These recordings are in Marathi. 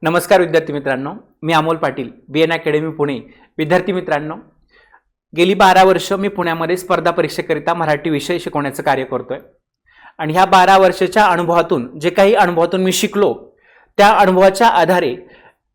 नमस्कार विद्यार्थी मित्रांनो, मी अमोल पाटील, बीएन अकॅडमी पुणे. विद्यार्थी मित्रांनो, गेली 12 वर्ष मी पुण्यामध्ये स्पर्धा परीक्षेकरिता मराठी विषय शिकवण्याचं कार्य करतोय आणि ह्या 12 वर्षाच्या अनुभवातून जे काही अनुभवातून मी शिकलो त्या अनुभवाच्या आधारे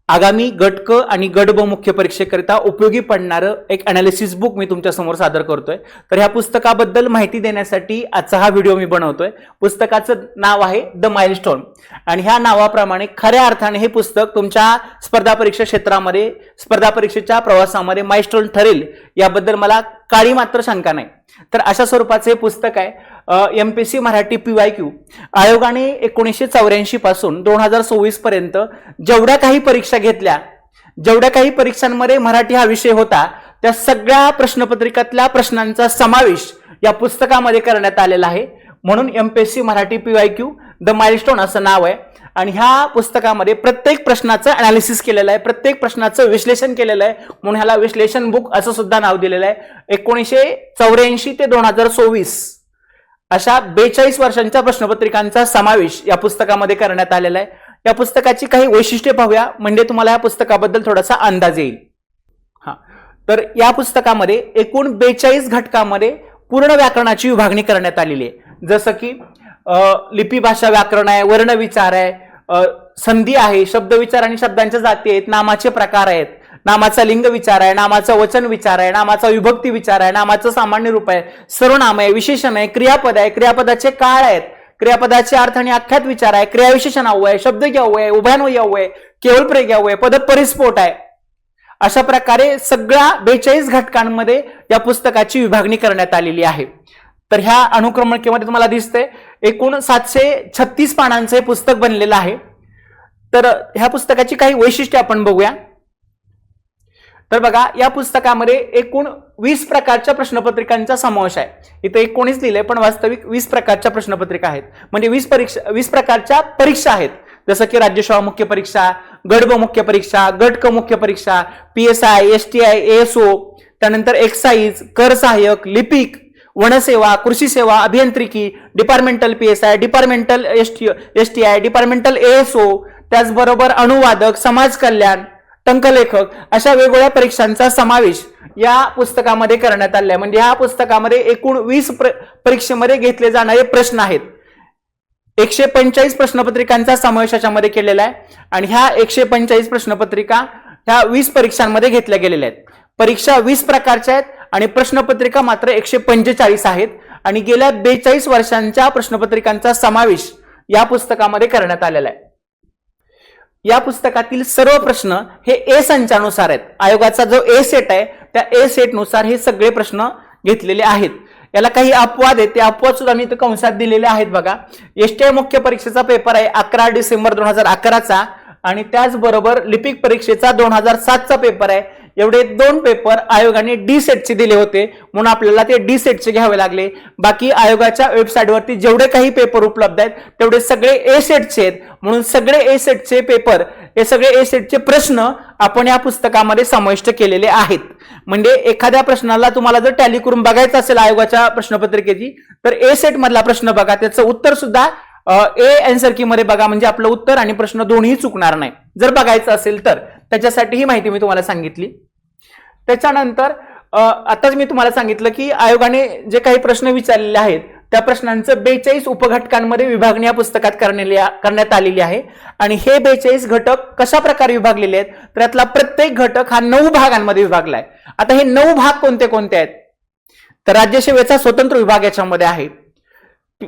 आगामी गट क आणि गट ब मुख्य परीक्षेकरिता उपयोगी पडणारं एक अनालिसिस बुक मी तुमच्या समोर सादर करतोय. तर ह्या पुस्तकाबद्दल माहिती देण्यासाठी आजचा हा व्हिडिओ मी बनवतोय. पुस्तकाचं नाव आहे द माइलस्टोन आणि ह्या नावाप्रमाणे खऱ्या अर्थाने हे पुस्तक तुमच्या स्पर्धा परीक्षा क्षेत्रामध्ये स्पर्धा परीक्षेच्या प्रवासामध्ये माइलस्टोन ठरेल याबद्दल मला काळी मात्र शंका नाही. तर अशा स्वरूपाचे हे पुस्तक आहे. एमपीएससी मराठी PYQ आयोगाने 1984 पासून 2024 पर्यंत जेवढ्या काही परीक्षा घेतल्या, जेवढ्या काही परीक्षांमध्ये मराठी हा विषय होता, त्या सगळ्या प्रश्नपत्रिकातल्या प्रश्नांचा समावेश या पुस्तकामध्ये करण्यात आलेला आहे. म्हणून MPSC Marathi PYQ the milestone असं नाव आहे. आणि ह्या पुस्तकामध्ये प्रत्येक प्रश्नाचं अनालिसिस केलेलं आहे, प्रत्येक प्रश्नाचं विश्लेषण केलेलं आहे, म्हणून ह्याला विश्लेषण बुक असं सुद्धा नाव दिलेलं आहे. 1984 ते 2024 अशा 42 वर्षांच्या प्रश्नपत्रिकांचा समावेश या पुस्तकामध्ये करण्यात आलेला आहे. या पुस्तकाची काही वैशिष्ट्ये पाहूया, म्हणजे तुम्हाला या पुस्तकाबद्दल थोडासा अंदाज येईल. तर या पुस्तकामध्ये एकूण 42 घटकामध्ये पूर्ण व्याकरणाची विभागणी करण्यात आलेली आहे. जसं की लिपी भाषा व्याकरण आहे, वर्णविचार आहे, संधी आहे, शब्दविचार आणि शब्दांच्या जाती आहेत, नामाचे प्रकार आहेत, नामाचा लिंग विचार आहे, नामाचा वचन विचार आहे, नामाचा विभक्ती विचार आहे, नामाचं सामान्य रूप आहे, सर्वनाम आहे, विशेषण आहे, क्रियापद आहे, क्रियापदाचे काळ आहेत, क्रियापदाचे अर्थ आणि आख्यात विचार आहे, क्रियाविशेषण अव्यय, शब्दज्ञ आहे, उभयान्वयी अव्यय, केवळ प्रयोग अव्यय, पदपरिस्फोट आहे. अशा प्रकारे सगळ्या 42 घटकांमध्ये या पुस्तकाची विभागणी करण्यात आलेली आहे. तर ह्या अनुक्रमणिकेमध्ये तुम्हाला दिसतंय एकूण 736 पानांचं हे पुस्तक बनलेलं आहे. तर ह्या पुस्तकाची काही वैशिष्ट्ये आपण बघूया. तर बघा, या पुस्तकामध्ये एकूण 20 प्रकारच्या प्रश्नपत्रिकांचा समावेश आहे. इथे 19 लिहिलंय, पण वास्तविक 20 प्रकारच्या प्रश्नपत्रिका आहेत. म्हणजे 20 प्रकारच्या परीक्षा आहेत. जसं की राज्यसेवा मुख्य परीक्षा, गट ब मुख्य परीक्षा, गट क मुख्य परीक्षा, PSI, STI, ASO, त्यानंतर एक्साईज, कर सहाय्यक, लिपिक, वनसेवा, कृषी सेवा, अभियांत्रिकी, departmental PSI, departmental STI, departmental ASO, त्याचबरोबर अनुवादक, समाज कल्याण, टंकलेखक, अशा वेगवेगळ्या परीक्षांचा समावेश या पुस्तकामध्ये करण्यात आलेला आहे. म्हणजे या पुस्तकामध्ये एकूण 20 परीक्षेमध्ये घेतले जाणारे प्रश्न आहेत. 145 प्रश्नपत्रिकांचा समावेश याच्यामध्ये केलेला आहे आणि ह्या 145 प्रश्नपत्रिका ह्या 20 परीक्षांमध्ये घेतल्या गेलेल्या आहेत. परीक्षा 20 प्रकारच्या आहेत आणि प्रश्नपत्रिका मात्र 145 आहेत आणि गेल्या 42 वर्षांच्या प्रश्नपत्रिकांचा समावेश या पुस्तकामध्ये करण्यात आलेला आहे. या पुस्तकातील सर्व प्रश्न हे ए संचानुसार आहेत. आयोगाचा जो ए सेट आहे त्या ए सेट नुसार हे सगळे प्रश्न घेतलेले आहेत. याला काही अपवाद आहेत, ते अपवाद सुद्धा मी इथे कंसात दिलेले आहेत. बघा, STI मुख्य परीक्षेचा पेपर आहे 11 डिसेंबर 2011चा आणि त्याचबरोबर लिपिक परीक्षेचा 2007चा पेपर आहे. एवढे 2 पेपर आयोगाने डी सेटचे दिले होते, म्हणून आपल्याला ते डी सेटचे घ्यावे लागले. बाकी आयोगाच्या वेबसाईटवरती जेवढे काही पेपर उपलब्ध आहेत तेवढे सगळे ए सेटचे आहेत, म्हणून सगळे ए सेटचे पेपर, हे सगळे ए सेटचे प्रश्न आपण या पुस्तकामध्ये समाविष्ट केलेले आहेत. म्हणजे एखाद्या प्रश्नाला तुम्हाला जर टॅली करून बघायचं असेल आयोगाच्या प्रश्नपत्रिकेची, तर ए सेट मधला प्रश्न बघा, त्याचं उत्तर सुद्धा ए आन्सर की मध्ये बघा, म्हणजे आपलं उत्तर आणि प्रश्न दोन्ही चुकणार नाही जर बघायचं असेल तर. त्याच्यासाठी ही माहिती मी तुम्हाला सांगितली. त्याच्यानंतर आताच मी तुम्हाला सांगितलं की आयोगाने जे काही प्रश्न विचारलेले आहेत त्या प्रश्नांचं 42 उपघटकांमध्ये विभागणी या पुस्तकात करण्यात आलेली आहे. आणि हे 42 घटक कशा प्रकारे विभागलेले आहेत, तर यातला प्रत्येक घटक हा 9 भागांमध्ये विभागलाय. आता हे 9 भाग कोणते कोणते आहेत, तर राज्यसेवेचा स्वतंत्र विभाग याच्यामध्ये आहे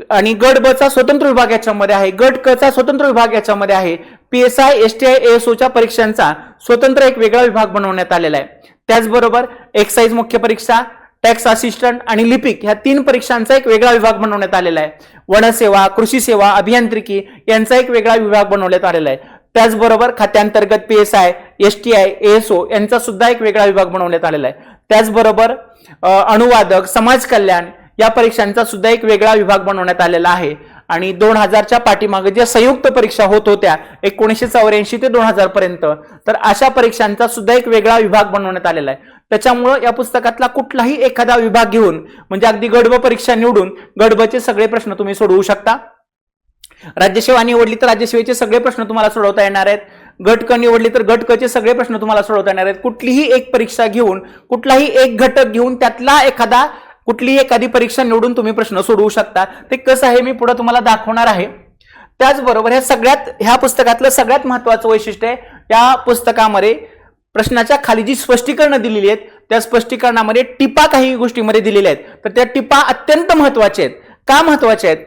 आणि गट ब चा स्वतंत्र विभाग याच्यामध्ये आहे, गट क चा स्वतंत्र विभाग याच्यामध्ये आहे, PSI, STI, ASO च्या परीक्षांचा स्वतंत्र एक वेगळा विभाग बनवण्यात आलेला आहे. त्याचबरोबर एक्साईज मुख्य परीक्षा, टॅक्स असिस्टंट आणि लिपिक ह्या 3 परीक्षांचा एक वेगळा विभाग बनवण्यात आलेला आहे. वनसेवा, कृषी सेवा, अभियांत्रिकी यांचा एक वेगळा विभाग बनवण्यात आलेला आहे. त्याचबरोबर खात्यांतर्गत PSI, STI, ASO यांचा सुद्धा एक वेगळा विभाग बनवण्यात आलेला आहे. त्याचबरोबर अनुवादक, समाज कल्याण या परीक्षांचा सुद्धा एक वेगळा विभाग बनवण्यात आलेला आहे. आणि 2000च्या पाठीमागे ज्या संयुक्त परीक्षा होत होत्या 1984 ते 2000 पर्यंत, तर अशा परीक्षांचा सुद्धा एक वेगळा विभाग बनवण्यात आलेला आहे. त्याच्यामुळे या पुस्तकातला कुठलाही एखादा विभाग घेऊन, म्हणजे अगदी गट ब परीक्षा निवडून गट ब चे सगळे प्रश्न तुम्ही सोडवू शकता. राज्यसेवा निवडली तर राज्यसेवेचे सगळे प्रश्न तुम्हाला सोडवता येणार आहेत. गट क निवडली तर गट क चे सगळे प्रश्न तुम्हाला सोडवता येणार आहेत. कुठलीही एक परीक्षा घेऊन, कुठलाही एक घटक घेऊन त्यातला कुठलीही एखादी परीक्षा निवडून तुम्ही प्रश्न सोडवू शकता. ते कसं आहे मी पुढे तुम्हाला दाखवणार आहे. त्याचबरोबर ह्या पुस्तकातलं सगळ्यात महत्वाचं वैशिष्ट्य आहे, या पुस्तकामध्ये प्रश्नाच्या खाली जी स्पष्टीकरणं दिलेली आहेत त्या स्पष्टीकरणामध्ये टिपा काही गोष्टीमध्ये दिलेल्या आहेत. तर त्या टिपा अत्यंत महत्वाच्या आहेत. का महत्वाच्या आहेत?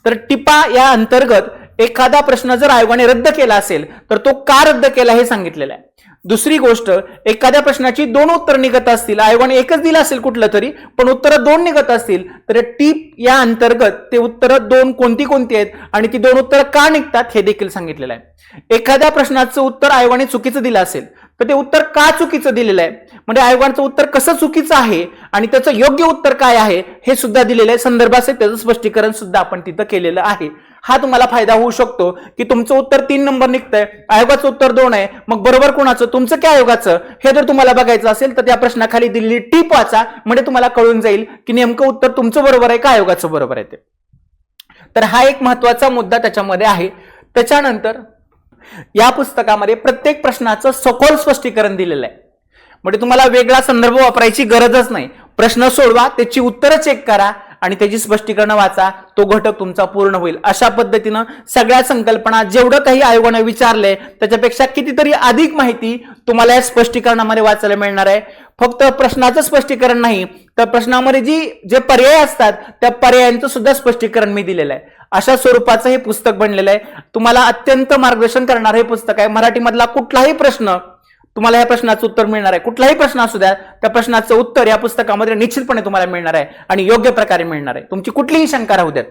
तर टिपा या अंतर्गत एखादा प्रश्न जर आयोगाने रद्द केला असेल तर तो का रद्द केला हे सांगितलेलं आहे. दुसरी गोष्ट, एखाद्या प्रश्नाची 2 उत्तर निघत असतील, आयोगाने एकच दिलं असेल कुठलं तरी, पण उत्तरं 2 निघत असतील तर टीप या अंतर्गत ते उत्तरं 2 कोणती आहेत आणि ती 2 उत्तरं का निघतात हे देखील सांगितलेलं आहे. एखाद्या प्रश्नाचं उत्तर आयोगाने चुकीचं दिलं असेल तर ते उत्तर का चुकीचं दिलेलं आहे, म्हणजे आयोगाचं उत्तर कसं चुकीचं आहे आणि त्याचं योग्य उत्तर काय आहे हे सुद्धा दिलेलं आहे. संदर्भासहित त्याचं स्पष्टीकरण सुद्धा आपण तिथं केलेलं आहे. हा तुम्हाला फायदा होऊ शकतो की तुमचं उत्तर 3 नंबर निघतंय, आयोगाचं उत्तर 2 आहे, मग बरोबर कोणाचं, तुमचं की आयोगाचं, हे जर तुम्हाला बघायचं असेल तर त्या प्रश्नाखाली दिलेली टीप वाचा, म्हणजे तुम्हाला कळून जाईल की नेमकं उत्तर तुमचं बरोबर आहे का आयोगाचं बरोबर आहे ते. तर हा एक महत्वाचा मुद्दा त्याच्यामध्ये आहे. त्याच्यानंतर या पुस्तकामध्ये प्रत्येक प्रश्नाचं सखोल स्पष्टीकरण दिलेलं आहे, म्हणजे तुम्हाला वेगळा संदर्भ वापरायची गरजच नाही. प्रश्न सोडवा, त्याची उत्तरं चेक करा आणि त्याची स्पष्टीकरण वाचा, तो घटक तुमचा पूर्ण होईल. अशा पद्धतीनं सगळ्या संकल्पना जेवढं काही आयोगाने विचारलंय त्याच्यापेक्षा कितीतरी अधिक माहिती तुम्हाला या स्पष्टीकरणामध्ये वाचायला मिळणार आहे. फक्त प्रश्नाचं स्पष्टीकरण नाही तर प्रश्नामध्ये जे पर्याय असतात त्या पर्यायांचं सुद्धा स्पष्टीकरण मी दिलेलं आहे. अशा स्वरूपाचं हे पुस्तक बनलेलं आहे. तुम्हाला अत्यंत मार्गदर्शन करणार हे पुस्तक आहे. मराठीमधला कुठलाही प्रश्न तुम्हाला या प्रश्नाचं उत्तर मिळणार आहे, कुठलाही प्रश्न असू द्या त्या प्रश्नाचं उत्तर या पुस्तकामध्ये निश्चितपणे तुम्हाला मिळणार आहे आणि योग्य प्रकारे मिळणार आहे. तुमची कुठलीही शंका राहू द्यात.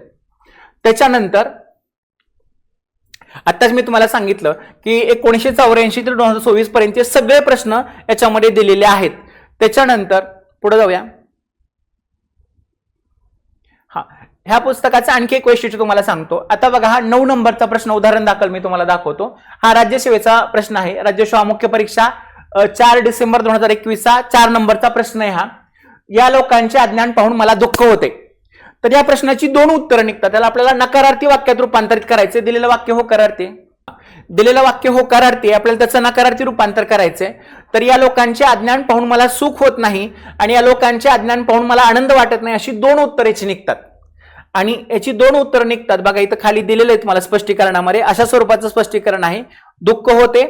त्याच्यानंतर आताच मी तुम्हाला सांगितलं की 1984 ते 2024 पर्यंतचे सगळे प्रश्न याच्यामध्ये दिलेले आहेत. त्याच्यानंतर पुढे जाऊया. ह्या पुस्तकाचं आणखी एक वैशिष्ट्य तुम्हाला सांगतो. आता बघा, हा 9 नंबरचा प्रश्न उदाहरण दाखल मी तुम्हाला दाखवतो. हा राज्यसेवेचा प्रश्न आहे. राज्यसेवा मुख्य परीक्षा 4 डिसेंबर 2021 4 नंबरचा प्रश्न आहे हा. या लोकांचे अज्ञान पाहून मला दुःख होते. तर या प्रश्नाची 2 उत्तरं निघतात. त्याला आपल्याला नकारार्थी वाक्यात रूपांतरित करायचे. दिलेलं वाक्य होकारार्थी, दिलेलं वाक्य होकारार्थी, आपल्याला त्याचं नकारार्थी रूपांतर करायचंय. तर या लोकांचे अज्ञान पाहून मला सुख होत नाही आणि या लोकांचे अज्ञान पाहून मला आनंद वाटत नाही, अशी 2 उत्तरेची निघतात. आणि याची 2 उत्तरं निघतात. बघा इथं खाली दिलेलं आहे तुम्हाला स्पष्टीकरणामध्ये. अशा स्वरूपाचं स्पष्टीकरण आहे. दुःख होते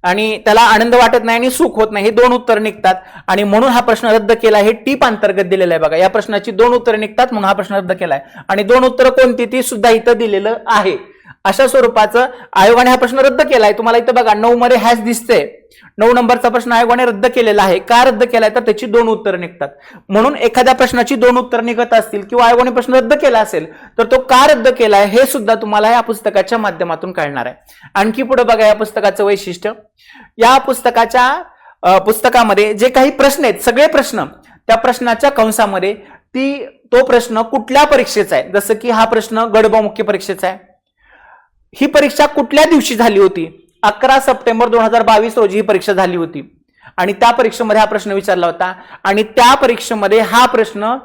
आणि त्याला आनंद वाटत नाही आणि सुख होत नाही, हे 2 उत्तरं निघतात आणि म्हणून हा प्रश्न रद्द केला. हे टीप अंतर्गत दिलेलं आहे. बघा, या प्रश्नाची 2 उत्तरं निघतात म्हणून हा प्रश्न रद्द केलाय आणि 2 उत्तरं कोणती ती सुद्धा इथं दिलेलं आहे. अशा स्वरूपाचं आयोगाने हा प्रश्न रद्द केलाय. तुम्हाला इथं बघा 9 मध्ये हॅश दिसते. 9 नंबरचा प्रश्न आयोगाने रद्द केलेला आहे. का रद्द केलाय तर त्याची 2 उत्तरं निघतात. म्हणून एखाद्या प्रश्नाची 2 उत्तरं निघत असतील किंवा आयोगाने प्रश्न रद्द केला असेल तर तो का रद्द केलाय हे सुद्धा तुम्हाला या पुस्तकाच्या माध्यमातून कळणार आहे. आणखी पुढे बघा या पुस्तकाचं वैशिष्ट्य. या पुस्तकामध्ये जे काही प्रश्न आहेत सगळे प्रश्न त्या प्रश्नाच्या कंसामध्ये तो प्रश्न कुठल्या परीक्षेचा आहे. जसं की हा प्रश्न गड मुख्य परीक्षेचा आहे. ही परीक्षा कुठल्या दिवशी झाली होती? 11 सप्टेंबर 2022 रोजी ही परीक्षा झाली होती आणि त्या परीक्षेमध्ये हा प्रश्न विचारला होता आणि त्या परीक्षेमध्ये हा प्रश्न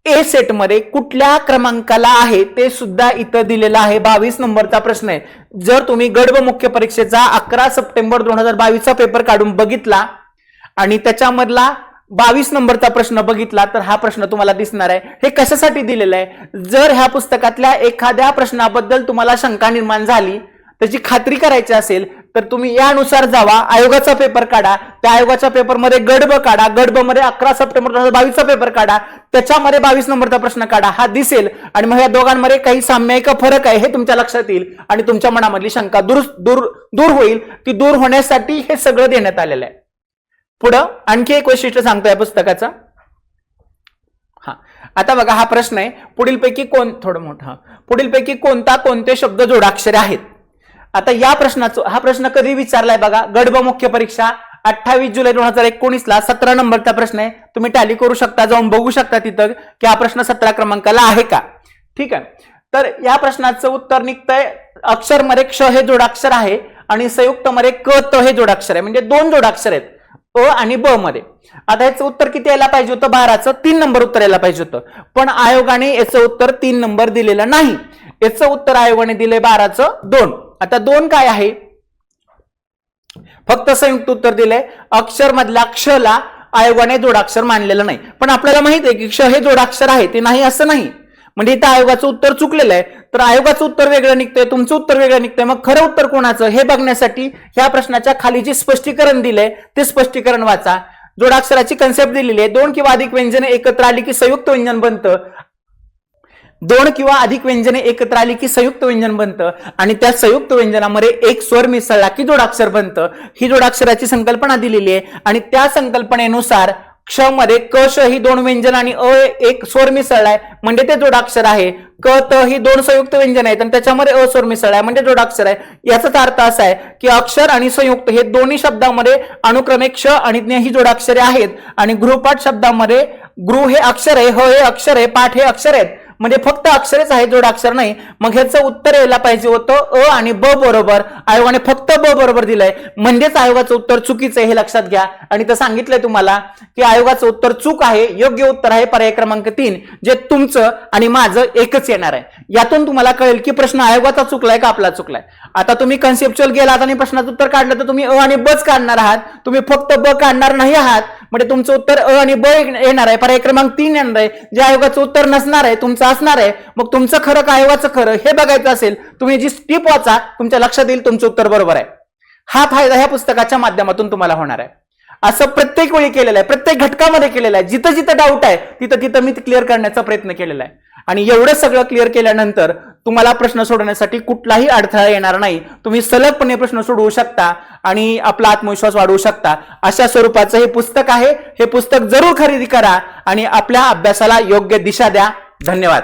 ए सेट मध्ये कुठल्या क्रमांकाला आहे ते सुद्धा इथं दिलेलं आहे. 22 नंबरचा प्रश्न आहे. जर तुम्ही गड मुख्य परीक्षेचा 11 सप्टेंबर 2022 पेपर काढून बघितला आणि त्याच्यामधला 22 नंबरचा प्रश्न बघितला तर हा प्रश्न तुम्हाला दिसणार आहे. हे कशासाठी दिलेलं आहे? जर ह्या पुस्तकातल्या एखाद्या प्रश्नाबद्दल तुम्हाला शंका निर्माण झाली, त्याची खात्री करायची असेल तर तुम्ही यानुसार जावा, आयोगाचा पेपर काढा, त्या आयोगाच्या पेपरमध्ये गड ब काढा, गड ब मध्ये 11 सप्टेंबर 2022 पेपर काढा, त्याच्यामध्ये 22 नंबरचा प्रश्न काढा, हा दिसेल आणि मग या दोघांमध्ये काही साम्य का फरक आहे हे तुमच्या लक्षात येईल आणि तुमच्या मनामधली शंका दूर होईल. ती दूर होण्यासाठी हे सगळं देण्यात आलेलं आहे. पुढं आणखी एक वैशिष्ट्य सांगतो या पुस्तकाचं. आता बघा, हा प्रश्न आहे पुढीलपैकी पुढीलपैकी कोणते शब्द जोडाक्षरे आहेत. आता या प्रश्नाचं, हा प्रश्न कधी विचारलाय बघा, गड मुख्य परीक्षा 28 जुलै 2019 17 नंबरचा प्रश्न आहे. तुम्ही टॅली करू शकता, जाऊन बघू शकता तिथं की हा प्रश्न 17 क्रमांकाला आहे का. ठीक आहे. तर या प्रश्नाचं उत्तर निघतंय अक्षर मध्ये क्ष हे जोडाक्षर आहे आणि संयुक्त मध्ये क त हे जोडाक्षर आहे, म्हणजे 2 जोडाक्षर आहेत अ आणि ब मध्ये. आता याचं उत्तर किती यायला पाहिजे होतं? 12चं 3 नंबर उत्तर यायला पाहिजे होतं, पण आयोगाने याचं उत्तर 3 नंबर दिलेलं नाही. याचं उत्तर आयोगाने दिले 12चं 2. आता 2 काय आहे? फक्त संयुक्त उत्तर दिलंय. अक्षर मधल्या क्षला आयोगाने जोडाक्षर मानलेलं नाही. पण आपल्याला माहित आहे की क्ष हे जोडाक्षर आहे, ते नाही असं नाही. म्हणजे इथं आयोगाचं उत्तर चुकलेलं आहे. तर आयोगाचं उत्तर वेगळं निघतंय, तुमचं उत्तर वेगळं निघतंय. मग खरं उत्तर कोणाचं हे बघण्यासाठी ह्या प्रश्नाच्या खाली जे स्पष्टीकरण दिलंय ते स्पष्टीकरण वाचा. जोडाक्षराची कन्सेप्ट दिलेली आहे. 2 किंवा अधिक व्यंजने एकत्र आली की संयुक्त व्यंजन बनतं. 2 किंवा अधिक व्यंजने एकत्र आली की संयुक्त व्यंजन बनतं आणि त्या संयुक्त व्यंजनामध्ये एक स्वर मिसळला की जोडाक्षर बनतं. ही जोडाक्षराची संकल्पना दिलेली आहे आणि त्या संकल्पनेनुसार क्ष मध्ये क श ही 2 व्यंजन आणि अ एक स्वर मिसळलाय म्हणजे ते जोडाक्षर आहे. क त ही 2 संयुक्त व्यंजन आहेत आणि त्याच्यामध्ये अ स्वर मिसळलाय म्हणजे जोडाक्षर आहे. याचाच अर्थ असा आहे की अक्षर आणि संयुक्त हे दोन्ही शब्दामध्ये अनुक्रमे क्ष आणि ज्ञ ही जोडाक्षरे आहेत आणि गृहपाठ शब्दामध्ये गृह हे अक्षर आहे, ह हे अक्षर आहे, पाठ हे अक्षर आहेत. म्हणजे फक्त अक्षरेच आहे, जोडाक्षर नाही. मग ह्याचं उत्तर यायला पाहिजे होतं अ आणि ब बरोबर. आयोगाने फक्त ब बरोबर दिलंय म्हणजेच आयोगाचं उत्तर चुकीचं आहे हे लक्षात घ्या. आणि तर सांगितलंय तुम्हाला की आयोगाचं उत्तर चूक आहे. योग्य उत्तर आहे पर्याय क्रमांक 3 जे तुमचं आणि माझं एकच येणार आहे. यातून तुम्हाला कळेल की प्रश्न आयोगाचा चुकलाय का आपला चुकलाय. आता तुम्ही कन्सेप्च्युअल गेलात आणि प्रश्नाचं उत्तर काढलं तर तुम्ही अ आणि बच काढणार आहात, तुम्ही फक्त ब काढणार नाही आहात. म्हणजे तुमचं उत्तर अ आणि ब येणार आहे, पर्याय क्रमांक 3 येणार आहे. जे आयोगाचं उत्तर नसणार आहे तुमचं असणार आहे. मग तुमचं खरं का आयोगाचं खरं हे बघायचं असेल तुम्ही जी टिप वाचा, तुमच्या लक्षात येईल तुमचं उत्तर बरोबर आहे. हा फायदा ह्या पुस्तकाच्या माध्यमातून तुम्हाला होणार आहे. असं प्रत्येक वेळी केलेलं आहे, प्रत्येक घटकामध्ये केलेलं आहे. जिथं जिथं डाऊट आहे तिथं तिथं मी क्लिअर करण्याचा प्रयत्न केलेला आहे. आणि एवढं सगळं क्लिअर केल्यानंतर तुम्हाला प्रश्न सोडवण्यासाठी कुठलाही अडथळा येणार नाही. तुम्ही सलगपणे प्रश्न सोडवू शकता आणि आपला आत्मविश्वास वाढवू शकता. अशा स्वरूपाचं हे पुस्तक आहे. हे पुस्तक जरूर खरेदी करा आणि आपल्या अभ्यासाला योग्य दिशा द्या. धन्यवाद.